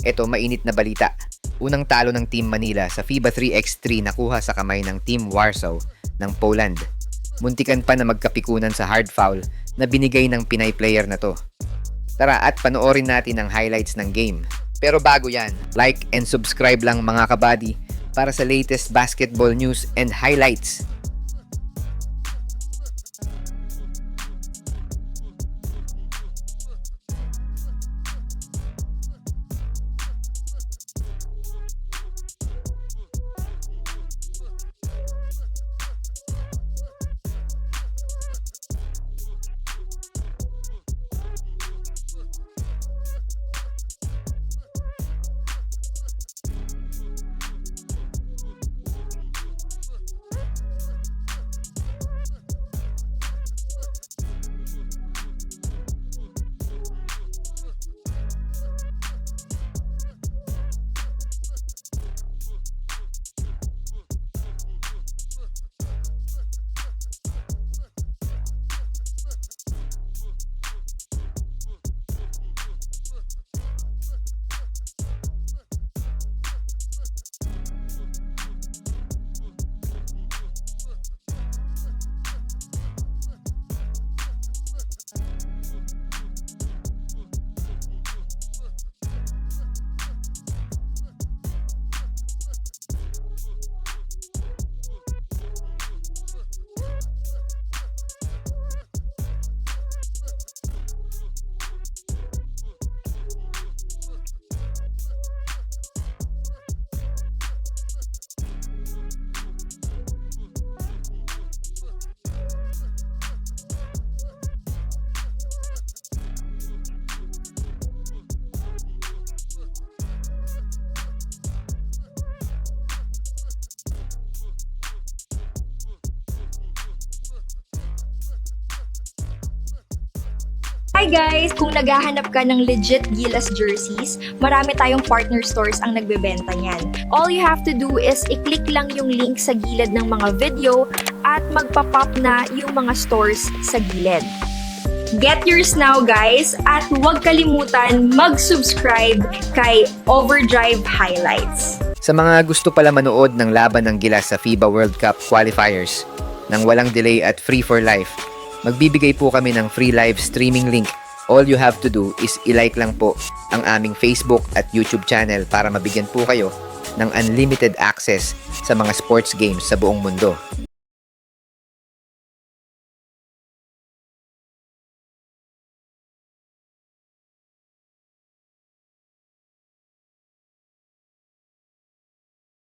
Eto, mainit na balita. Unang talo ng Team Manila sa FIBA 3x3 nakuha sa kamay ng Team Warsaw ng Poland. Muntikan pa na magkapikunan sa hard foul na binigay ng Pinay player na to. Tara at panoorin natin ang highlights ng game. Pero bago yan, like and subscribe lang mga kabady para sa latest basketball news and highlights. Hi guys! Kung naghahanap ka ng legit Gilas jerseys, marami tayong partner stores ang nagbebenta niyan. All you have to do is i-click lang yung link sa gilid ng mga video at magpa-pop na yung mga stores sa gilid. Get yours now guys at huwag kalimutan mag-subscribe kay Overdrive Highlights. Sa mga gusto pala manood ng laban ng Gilas sa FIBA World Cup qualifiers nang walang delay at free for life, magbibigay po kami ng free live streaming link. All you have to do is i-like lang po ang aming Facebook at YouTube channel para mabigyan po kayo ng unlimited access sa mga sports games sa buong mundo.